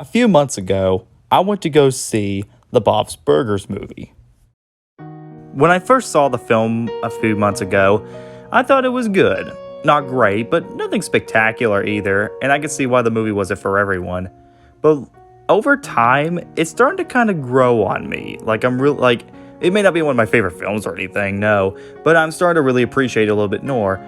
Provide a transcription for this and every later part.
A few months ago, I went to go see the Bob's Burgers movie. When I first saw the film a few months ago, I thought it was good. Not great, but nothing spectacular either, and I could see why the movie wasn't for everyone. But over time, it's starting to kind of grow on me. It may not be one of my favorite films or anything, no, but I'm starting to really appreciate it a little bit more.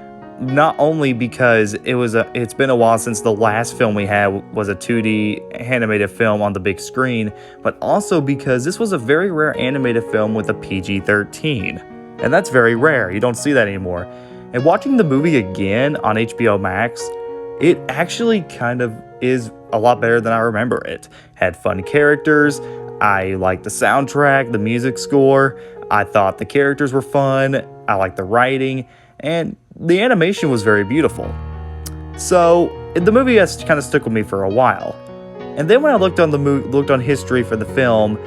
Not only because it's been a while since the last film we had was a 2D animated film on the big screen, but also because this was a very rare animated film with a PG-13. And that's very rare, you don't see that anymore. And watching the movie again on HBO Max, it actually kind of is a lot better than I remember it. Had fun characters, I liked the soundtrack, the music score, I thought the characters were fun, I liked the writing, and the animation was very beautiful. So the movie has kind of stuck with me for a while. And then when I looked on history for the film,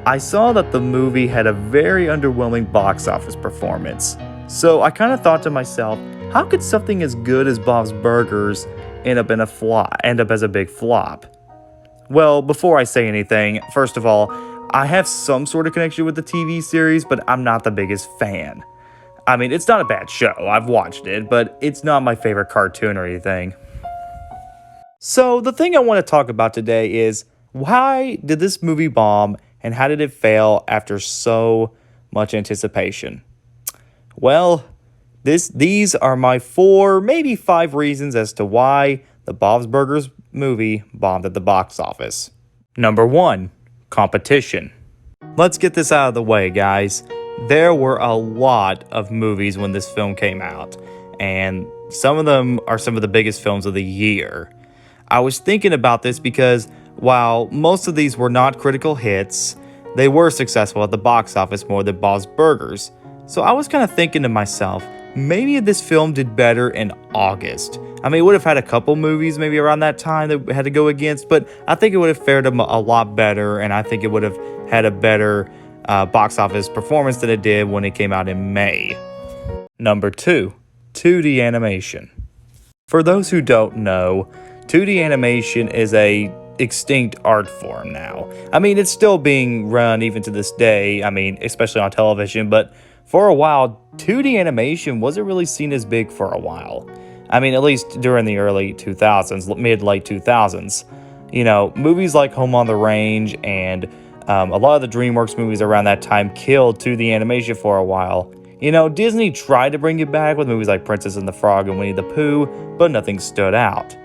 I saw that the movie had a very underwhelming box office performance. So I kind of thought to myself, how could something as good as Bob's Burgers end up as a big flop? Well, before I say anything, first of all, I have some sort of connection with the TV series, but I'm not the biggest fan. I mean, it's not a bad show, I've watched it, but it's not my favorite cartoon or anything. So the thing I want to talk about today is, why did this movie bomb and how did it fail after so much anticipation? Well, these are my 4, maybe 5 reasons as to why the Bob's Burgers movie bombed at the box office. Number 1, competition. Let's get this out of the way, guys. There were a lot of movies when this film came out, and some of them are some of the biggest films of the year. I was thinking about this because while most of these were not critical hits, they were successful at the box office more than Bob's Burgers. So I was kind of thinking to myself, maybe this film did better in August. I mean, it would have had a couple movies maybe around that time that had to go against, but I think it would have fared a lot better, and I think it would have had a better box office performance than it did when it came out in May. Number 2, 2D animation. For those who don't know, 2D animation is a extinct art form now. I mean, it's still being run even to this day, I mean, especially on television, but for a while, 2D animation wasn't really seen as big for a while. I mean, at least during the early 2000s, mid-late 2000s. You know, movies like Home on the Range and a lot of the DreamWorks movies around that time killed 2D animation for a while. You know, Disney tried to bring it back with movies like Princess and the Frog and Winnie the Pooh, but nothing stood out.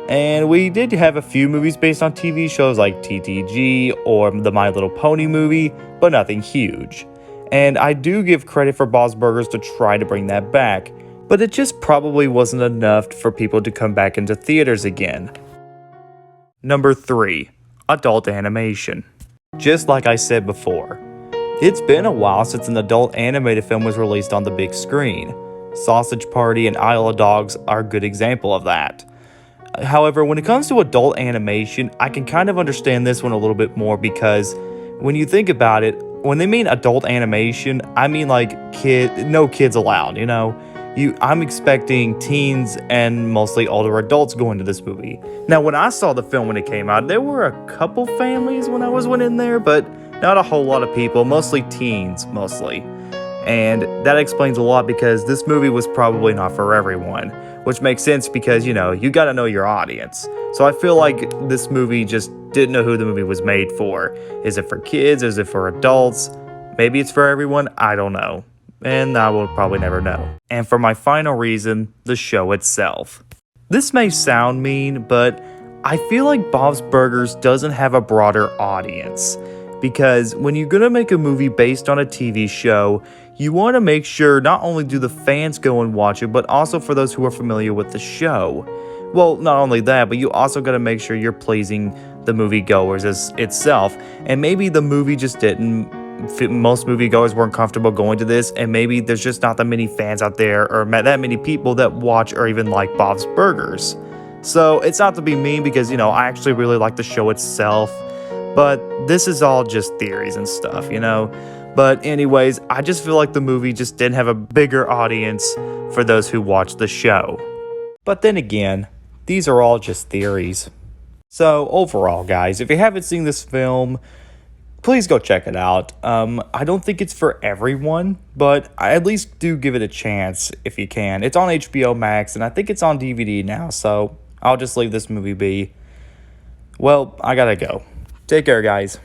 And we did have a few movies based on TV shows like TTG or the My Little Pony movie, but nothing huge. And I do give credit for Bob's Burgers to try to bring that back, but it just probably wasn't enough for people to come back into theaters again. Number 3, adult animation. Just like I said before, it's been a while since an adult animated film was released on the big screen. Sausage Party and Isle of Dogs are a good example of that. However, when it comes to adult animation, I can kind of understand this one a little bit more because when you think about it, when they mean adult animation, I mean like no kids allowed, you know? I'm expecting teens and mostly older adults going to this movie. Now, when I saw the film when it came out, there were a couple families when I went in there, but not a whole lot of people, mostly teens, mostly. And that explains a lot because this movie was probably not for everyone, which makes sense because, you know, you gotta know your audience. So I feel like this movie just didn't know who the movie was made for. Is it for kids? Is it for adults? Maybe it's for everyone, I don't know. And I will probably never know. And for my final reason, the show itself. This may sound mean, but I feel like Bob's Burgers doesn't have a broader audience. Because when you're gonna make a movie based on a TV show, you want to make sure not only do the fans go and watch it, but also for those who are familiar with the show. Well, not only that, but you also got to make sure you're pleasing the moviegoers itself. And maybe the movie just didn't fit, most moviegoers weren't comfortable going to this, and maybe there's just not that many fans out there or that many people that watch or even like Bob's Burgers. So it's not to be mean because, you know, I actually really like the show itself, but this is all just theories and stuff, you know? But anyways, I just feel like the movie just didn't have a bigger audience for those who watch the show. But then again, these are all just theories. So, overall, guys, if you haven't seen this film, please go check it out. I don't think it's for everyone, but I at least do give it a chance if you can. It's on HBO Max, and I think it's on DVD now, so I'll just leave this movie be. Well, I gotta go. Take care, guys.